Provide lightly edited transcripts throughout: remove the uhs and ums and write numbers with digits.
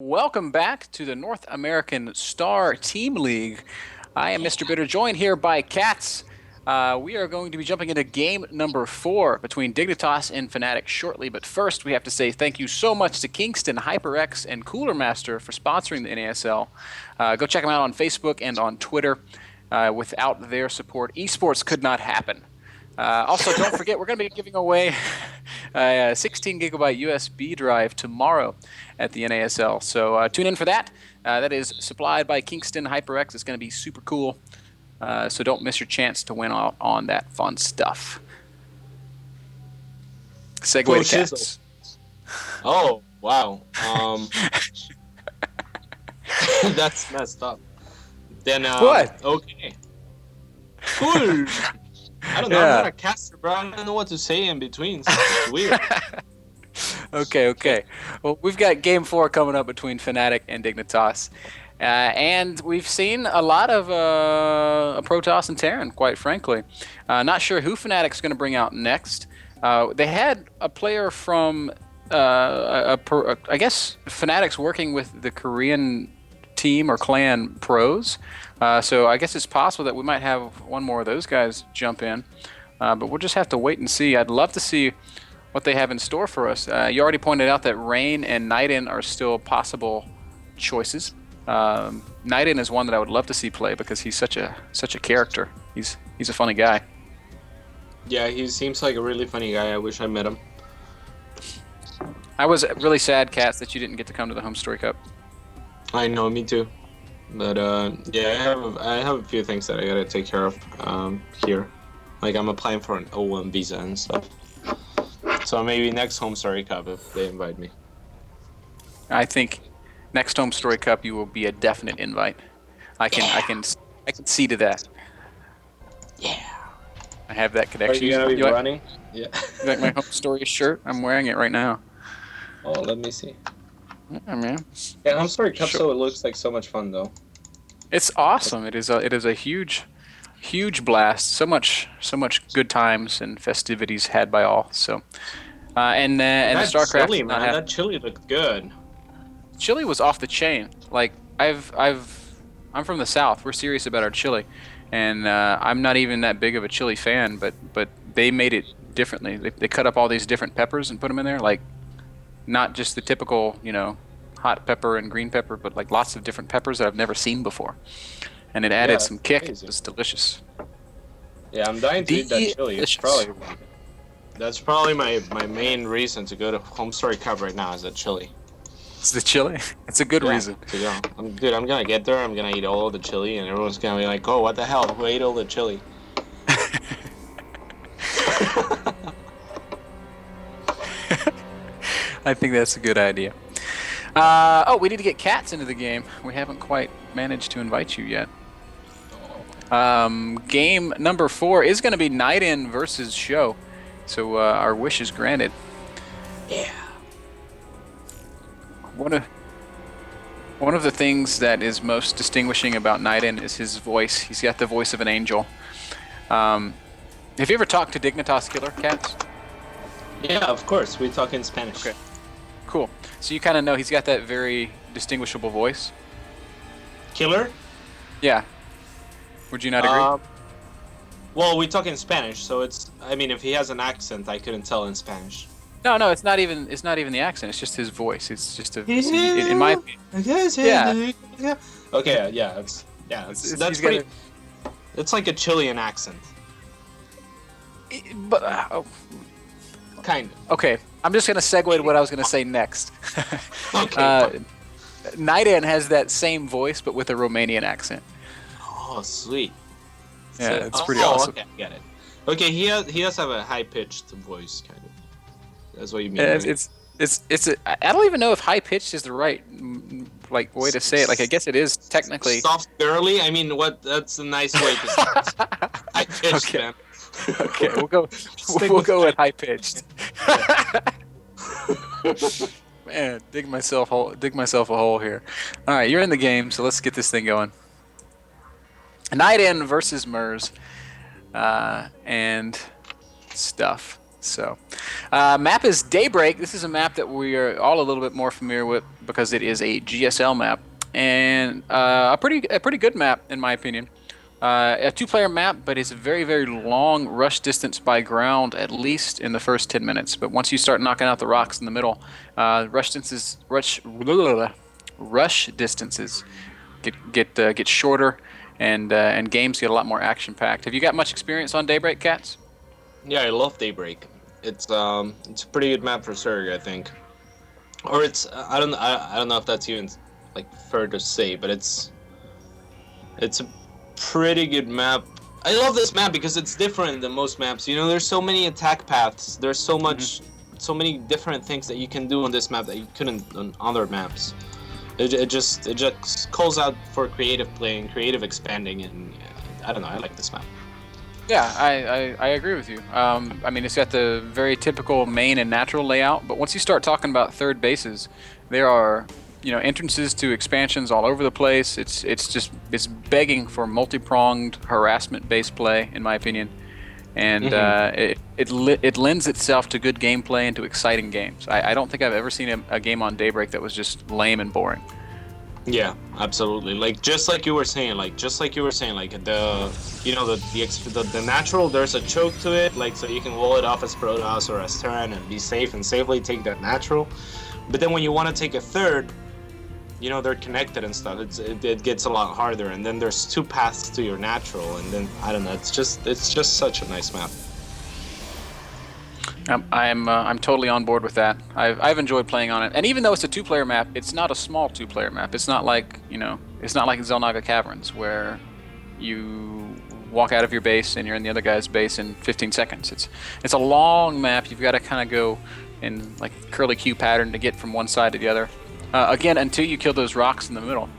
Welcome back to the North American Star Team League. I am MrBitter, joined here by CatZ. We are going to be jumping into game number 4 between Dignitas and Fnatic shortly, but first we have to say thank you so much to Kingston, HyperX, and Cooler Master for sponsoring the NASL. Go check them out on Facebook and on Twitter. Without their support, esports could not happen. Also, don't forget, we're going to be giving away a 16 gigabyte USB drive tomorrow at the NASL. So tune in for that. That is supplied by Kingston HyperX. It's going to be super cool. So don't miss your chance to win out on that fun stuff. Segue to CatZ. Oh, wow. That's messed up. Then, What? Okay. Cool. I don't know. I'm not a caster, bro. I don't know what to say in between. So it's weird. Okay. Well, we've got Game 4 coming up between Fnatic and Dignitas. And we've seen a lot of Protoss and Terran, quite frankly. Not sure who Fnatic's going to bring out next. They had a player from, I guess, Fnatic's working with the Korean team or clan pros. So I guess it's possible that we might have one more of those guys jump in. But we'll just have to wait and see. I'd love to see what they have in store for us. You already pointed out that Rain and Niden are still possible choices. Niden is one that I would love to see play because he's such a character. He's a funny guy. Yeah, he seems like a really funny guy. I wish I met him. I was really sad, CatZ, that you didn't get to come to the Home Story Cup. I know, me too. But yeah, I have a few things that I gotta take care of here. Like I'm applying for an O1 visa and stuff. So maybe next Home Story Cup if they invite me. I think next Home Story Cup you will be a definite invite. I can see to that. Yeah. I have that connection. Are you gonna be running? Yeah. You like my Home Story shirt? I'm wearing it right now. Oh, let me see. Yeah, man. Yeah, Home Story Cup. Sure. So it looks like so much fun though. It's awesome. It is a huge blast. So much good times and festivities had by all. So and that StarCraft. Chili, man. That chili looked good. Chili was off the chain. Like I'm from the South. We're serious about our chili, and I'm not even that big of a chili fan. But they made it differently. They cut up all these different peppers and put them in there, like not just the typical, hot pepper and green pepper, but like lots of different peppers that I've never seen before. And it added some kick. Crazy. It was delicious. Yeah, I'm dying to eat that chili. That's probably my main reason to go to Home Story Cup right now is that chili. It's the chili? It's a good reason. To go. I'm gonna get there, I'm gonna eat all the chili, and everyone's gonna be like, oh, what the hell? Who ate all the chili? I think that's a good idea. We need to get CatZ into the game. We haven't quite managed to invite you yet. Game number 4 is going to be Niden versus Show. So our wish is granted. Yeah. One of the things that is most distinguishing about Niden is his voice. He's got the voice of an angel. Have you ever talked to Dignitas Killer, CatZ? Yeah, of course. We talk in Spanish. Okay. Cool. So you kind of know he's got that very distinguishable voice. Killer? Yeah. Would you not agree? Well, we talk in Spanish, so it's. I mean, if he has an accent, I couldn't tell in Spanish. No, it's not even the accent. It's just his voice. It's just in my opinion. Yeah. Okay. Yeah. That's pretty. It's like a Chilean accent. But. Kind of. Okay, I'm just going to segue to what I was going to say next. Okay. Niden has that same voice, but with a Romanian accent. Oh, sweet. Yeah, it's pretty awesome. Okay, I get it. Okay, he does have a high-pitched voice, kind of. That's what you mean. Yeah, right? I don't even know if high-pitched is the right way to say it. Like, I guess it is technically. Soft girly? I mean, that's a nice way to say it. High-pitched, okay. Man. Okay, we'll go with high pitched. Man, dig myself a hole here. All right, you're in the game, so let's get this thing going. Niden versus Mers, and stuff. So, map is Daybreak. This is a map that we are all a little bit more familiar with because it is a GSL map and a pretty good map in my opinion. A two-player map, but it's a very, very long rush distance by ground, at least in the first 10 minutes. But once you start knocking out the rocks in the middle, rush distances get shorter, and games get a lot more action-packed. Have you got much experience on Daybreak, CatZ? Yeah, I love Daybreak. It's a pretty good map for Surg, I think. Or I don't know if that's even like fair to say, but it's a pretty good map. I love this map because it's different than most maps. You know, there's so many attack paths. There's so many different things that you can do on this map that you couldn't on other maps. It just calls out for creative playing, creative expanding, and I don't know. I like this map. Yeah, I agree with you. I mean, it's got the very typical main and natural layout, but once you start talking about third bases, there are, entrances to expansions all over the place. It's begging for multi-pronged harassment-based play, in my opinion, and it lends itself to good gameplay and to exciting games. I don't think I've ever seen a game on Daybreak that was just lame and boring. Yeah, absolutely. Like just like you were saying, like the the natural, there's a choke to it, like so you can wall it off as Protoss or as Terran and be safe and safely take that natural. But then when you want to take a third, they're connected and stuff. It gets a lot harder, and then there's two paths to your natural, and then I don't know. It's just such a nice map. I'm totally on board with that. I've enjoyed playing on it, and even though it's a two-player map, it's not a small two-player map. It's not like it's not like Xel'Naga Caverns where you walk out of your base and you're in the other guy's base in 15 seconds. It's a long map. You've got to kind of go in like curly Q pattern to get from one side to the other. Again, until you kill those rocks in the middle,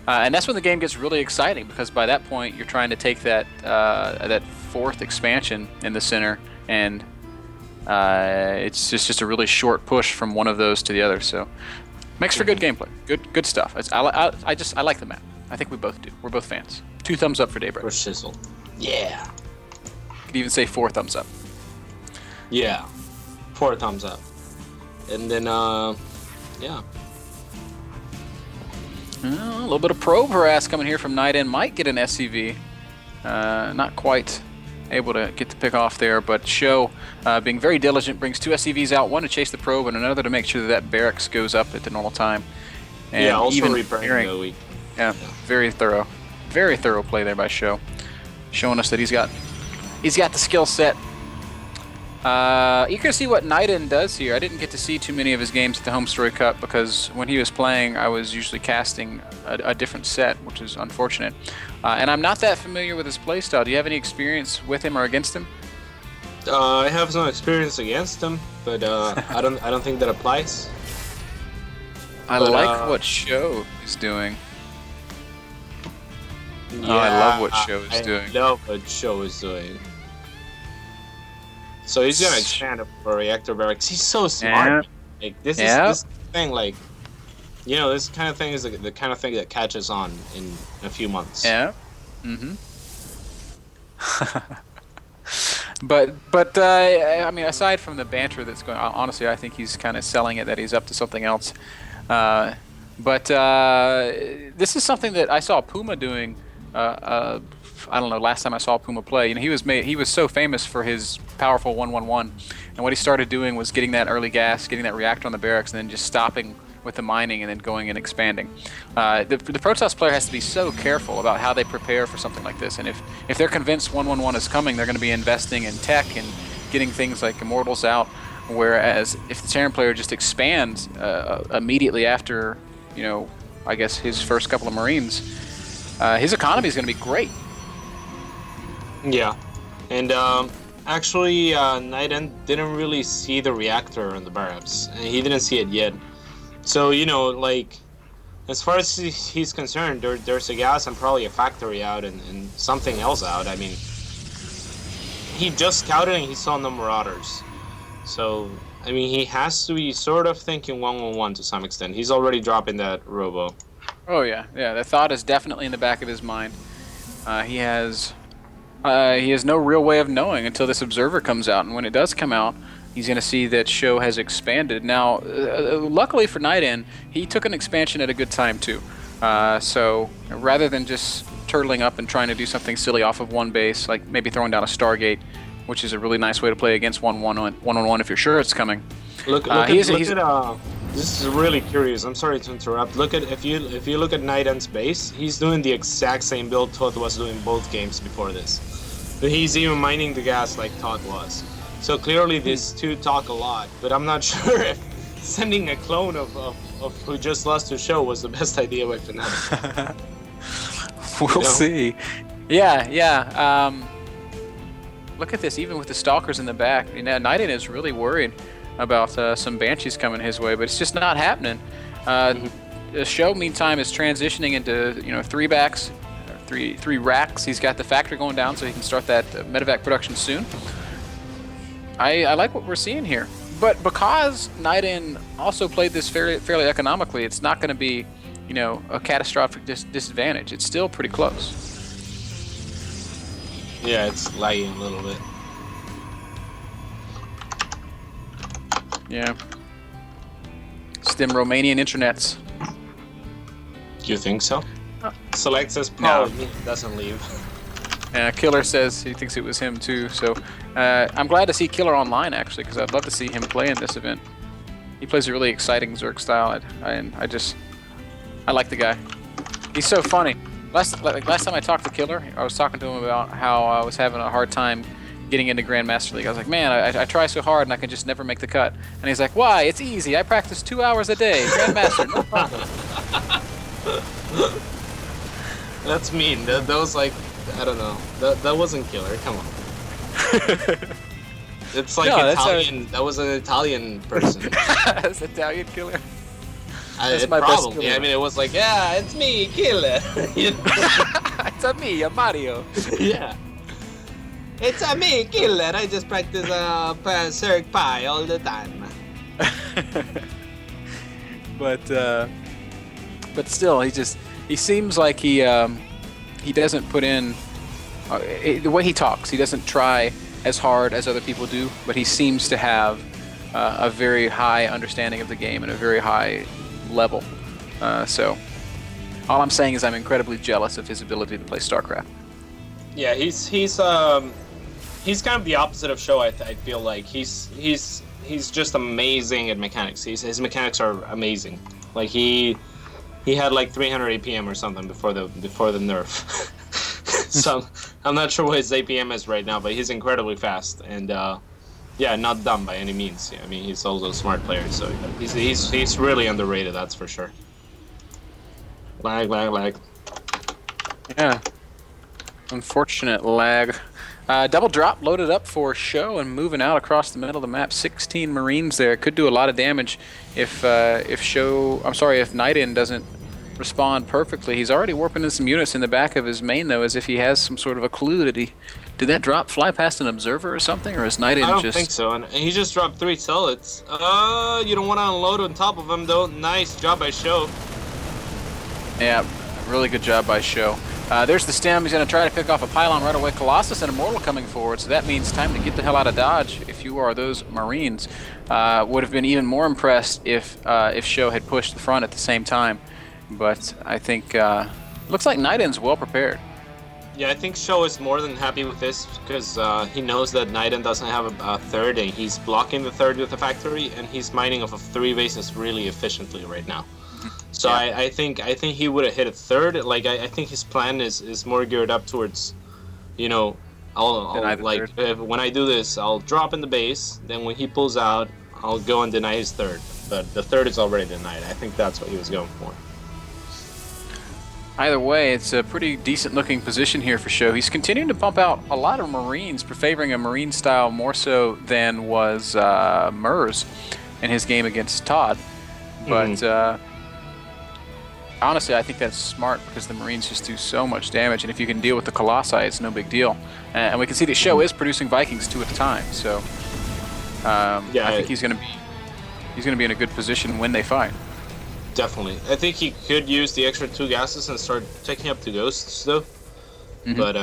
and that's when the game gets really exciting because by that point you're trying to take that fourth expansion in the center and. It's just a really short push from one of those to the other, so makes for good gameplay. Good stuff. I like the map. I think we both do. We're both fans. 2 thumbs up for Daybreak. For Shizzle. Yeah. Could even say 4 thumbs up. Yeah. 4 thumbs up. And then yeah. A little bit of probe harass coming here from Night In. Might get an SCV. Not quite able to get the pick off there, but Show, being very diligent, brings 2 SCVs out, one to chase the probe and another to make sure that barracks goes up at the normal time. And yeah, also even repairing the weak. Yeah, very thorough play there by Show, showing us that he's got the skill set. You can see what Night In does here. I didn't get to see too many of his games at the Home Story Cup because when he was playing, I was usually casting a different set, which is unfortunate. And I'm not that familiar with his playstyle. Do you have any experience with him or against him? I have some experience against him, but I don't think that applies. I like what Show is doing. Yeah, I love what Show is doing. I love what Show is doing. So he's gonna expand up for reactor barracks. He's so smart. Yeah. Like this thing, like this kind of thing is the kind of thing that catches on in a few months. Yeah. But I mean, aside from the banter that's going on, honestly, I think he's kind of selling it that he's up to something else. But this is something that I saw Puma doing. I don't know. Last time I saw Puma play, he was so famous for his powerful 1-1-1, and what he started doing was getting that early gas, getting that reactor on the barracks, and then just stopping with the mining and then going and expanding. The Protoss player has to be so careful about how they prepare for something like this, and if they're convinced 1-1-1 is coming, they're going to be investing in tech and getting things like Immortals out. Whereas if the Terran player just expands immediately after, I guess his first couple of Marines, his economy is going to be great. Yeah, and actually, Night End didn't really see the reactor in the barracks, and he didn't see it yet. So like, as far as he's concerned, there's a gas and probably a factory out and something else out. I mean, he just scouted and he saw no Marauders. So I mean, he has to be sort of thinking 1-1-1 to some extent. He's already dropping that robo. Oh yeah. The thought is definitely in the back of his mind. He has He has no real way of knowing until this observer comes out, and when it does come out, he's going to see that show has expanded. Now, luckily for NightEnd, he took an expansion at a good time too. So rather than just turtling up and trying to do something silly off of one base, like maybe throwing down a Stargate, which is a really nice way to play against one-on-one if you're sure it's coming. Look at this is really curious. I'm sorry to interrupt. Look at if you look at NightEnd's base, he's doing the exact same build Todd was doing both games before this. He's even mining the gas like Todd was. So clearly these two talk a lot, but I'm not sure if sending a clone of who just lost to show was the best idea by Fnatic. We'll see. Yeah. Look at this, even with the Stalkers in the back. NightEnd is really worried about some Banshees coming his way, but it's just not happening. The show, meantime, is transitioning into three racks. He's got the factory going down, so he can start that medevac production soon. I like what we're seeing here, but because NightEnd also played this fairly economically, it's not going to be, a catastrophic disadvantage. It's still pretty close. Yeah, it's lagging a little bit. Yeah. It's them Romanian internets. Do you think so? Select says probably doesn't leave. Killer says he thinks it was him too. So I'm glad to see Killer online actually, because I'd love to see him play in this event. He plays a really exciting Zerg style, and I like the guy. He's so funny. Last time I talked to Killer, I was talking to him about how I was having a hard time getting into Grandmaster League. I was like, man, I try so hard and I can just never make the cut. And he's like, why? It's easy. I practice 2 hours a day. Grandmaster, no problem. That's mean. That was like, I don't know. That wasn't Killer. Come on. It's like Italian. That was an Italian person. That's Italian Killer. That's my probably. best killer. I mean, it was like, yeah, it's me, Killer. It's a me, a Mario. Yeah. It's a me, Killer. I just practice Zerg Pie all the time. But still, he seems like he doesn't put in the way he talks. He doesn't try as hard as other people do, but he seems to have a very high understanding of the game and a very high level. So all I'm saying is I'm incredibly jealous of his ability to play StarCraft. Yeah, he's kind of the opposite of show. I feel like he's just amazing at mechanics. His mechanics are amazing. Like he had like 300 APM or something before the nerf. So I'm not sure what his APM is right now, but he's incredibly fast and yeah, not dumb by any means. Yeah, I mean, he's also a smart player, so he's really underrated. That's for sure. Lag. Yeah. Unfortunate lag. Double drop loaded up for show and moving out across the middle of the map. 16 Marines there. Could do a lot of damage if NightEnd doesn't respond perfectly. He's already warping in some units in the back of his main though, as if he has some sort of a clue. Did that drop fly past an observer or something, or is NightEnd just? I don't think so. And he just dropped 3 Tellets. You don't want to unload on top of him though. Nice job by show. Yeah, really good job by show. There's the stem. He's going to try to pick off a pylon right away. Colossus and Immortal coming forward, so that means time to get the hell out of Dodge if you are those Marines. Would have been even more impressed if show had pushed the front at the same time. But I think looks like NightEnd's well prepared. Yeah, I think show is more than happy with this because he knows that NightEnd doesn't have a third, and he's blocking the third with the factory, and he's mining off of 3 bases really efficiently right now. So yeah. I think he would have hit a third. Like I think his plan is more geared up towards, I'll like when I do this, I'll drop in the base. Then when he pulls out, I'll go and deny his third. But the third is already denied. I think that's what he was going for. Either way, it's a pretty decent looking position here for show. He's continuing to pump out a lot of Marines, favoring a Marine style more so than was Mers in his game against Todd. But honestly, I think that's smart because the Marines just do so much damage, and if you can deal with the Colossi, it's no big deal. And we can see the show is producing Vikings 2 at a time, so yeah, I think he's going to be in a good position when they fight. Definitely. I think he could use the extra 2 gases and start taking up the ghosts, though. Mm-hmm. But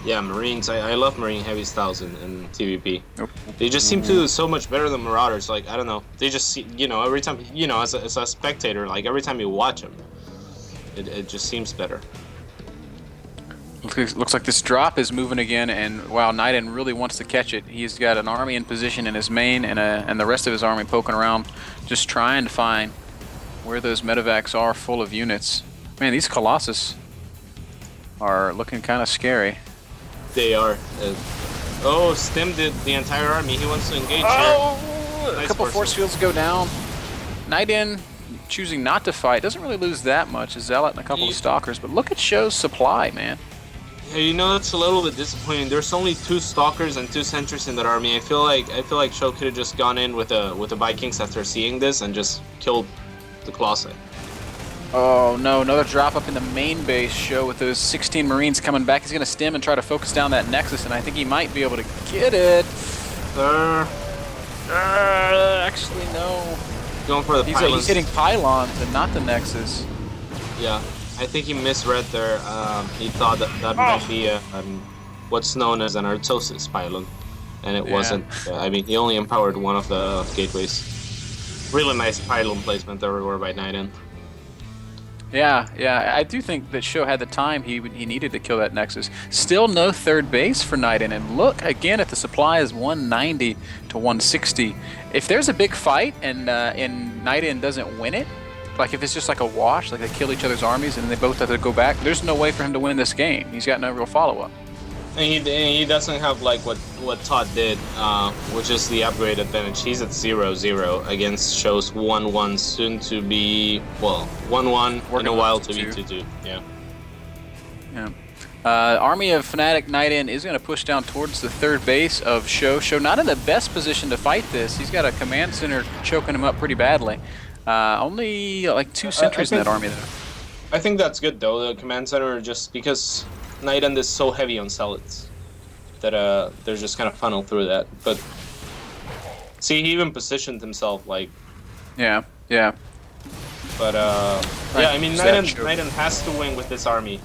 yeah, Marines. I love Marine heavy styles in TVP. They just seem to do so much better than Marauders. Like I don't know. They just see, every time as a spectator, like every time you watch them, it just seems better. Looks like this drop is moving again, and wow, Naiden really wants to catch it. He's got an army in position in his main, and the rest of his army poking around, just trying to find where those medevacs are full of units. Man, these Colossus are looking kind of scary. They are. Oh, Stim did the entire army. He wants to engage Oh, here. a Nice couple force fields go down. Naiden choosing not to fight doesn't really lose that much. A zealot and a couple of stalkers, but look at Show's supply, man. Hey, that's a little bit disappointing. There's only 2 stalkers and 2 sentries in that army. I feel like Show could have just gone in with the Vikings after seeing this and just killed the Colossi. Oh no, another drop up in the main base. Show with those 16 Marines coming back. He's going to stem and try to focus down that Nexus, and I think he might be able to get it. Actually, no. Going for the pylons. He's hitting pylons and not the Nexus. Yeah. I think he misread there. He thought that might be what's known as an Artosis pylon, and it wasn't. I mean, he only empowered one of the gateways. Really nice pylon placement everywhere by Naiden. Yeah, I do think that Show had the time he needed to kill that Nexus. Still no third base for Naiden, and look again at the supply is 190 to 160. If there's a big fight and Naiden doesn't win it, like if it's just like a wash, like they kill each other's armies and they both have to go back, there's no way for him to win this game. He's got no real follow-up. And he doesn't have like what Todd did, which is the upgrade advantage. He's at 0-0 against Show's 1-1, soon to be 1-1 in a while to be 2-2. Yeah. Army of Fnatic Naiden is going to push down towards the third base of Show. Show not in the best position to fight this. He's got a command center choking him up pretty badly. Only like 2 sentries in that army though. I think that's good though. The command center, just because Naiden is so heavy on zealots that they're just kind of funneled through that. But see, he even positioned himself like. Yeah. But yeah, I mean, Naiden has to win with this army,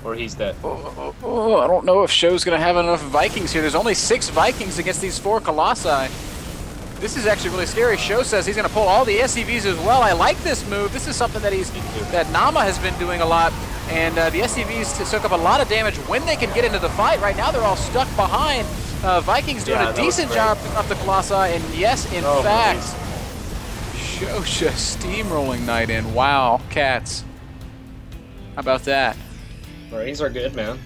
or he's dead. I don't know if Show's going to have enough Vikings here. There's only 6 Vikings against these 4 Colossi. This is actually really scary. Show says he's going to pull all the SCVs as well. I like this move. This is something that Nama has been doing a lot. And the SCVs soak up a lot of damage when they can get into the fight. Right now they're all stuck behind. Vikings doing a decent job picking up the Colossi. And yes, in fact, Show just steamrolling Naiden. Wow, CatZ. How about that? Marines are good, man.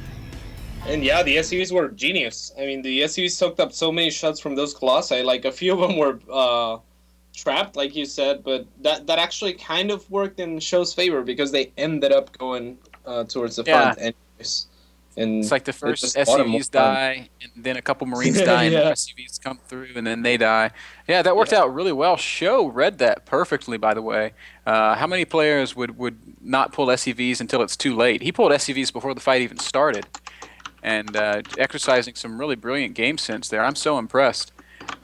And yeah, the SCVs were genius. I mean, the SCVs soaked up so many shots from those Colossi. Like, a few of them were trapped, like you said, but that actually kind of worked in Show's favor because they ended up going towards the front anyways. And it's like the first SCVs die, and then a couple Marines die, and the SCVs come through, and then they die. Yeah, that worked out really well. Show read that perfectly, by the way. How many players would not pull SCVs until it's too late? He pulled SCVs before the fight even started, and exercising some really brilliant game sense there. I'm so impressed.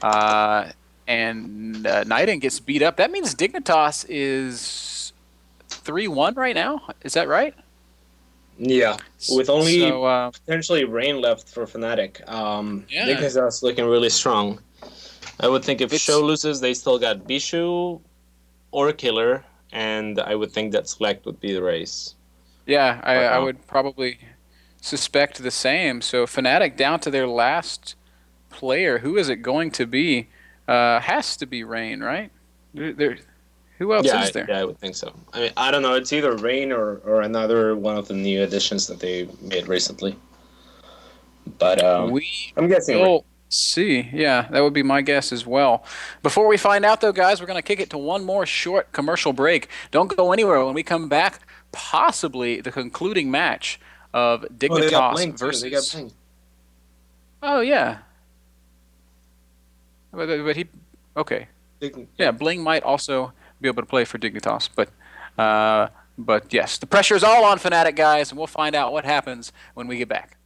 And Naiden gets beat up. That means Dignitas is 3-1 right now. Is that right? Yeah, with only potentially Rain left for Fnatic. Dignitas looking really strong. I would think if Show loses, they still got Bishu or Killer, and I would think that Select would be the race. Yeah, I would probably suspect the same. So Fnatic down to their last player. Who is it going to be? Has to be Rain, right? Who else is there? Yeah, I would think so. I mean, I don't know. It's either Rain or another one of the new additions that they made recently. But I'm guessing we'll see. Yeah, that would be my guess as well. Before we find out, though, guys, we're going to kick it to one more short commercial break. Don't go anywhere. When we come back, possibly the concluding match of Dignitas versus... Oh, yeah. But he... Okay. Yeah, Bling might also be able to play for Dignitas, but yes, the pressure is all on Fnatic, guys, and we'll find out what happens when we get back.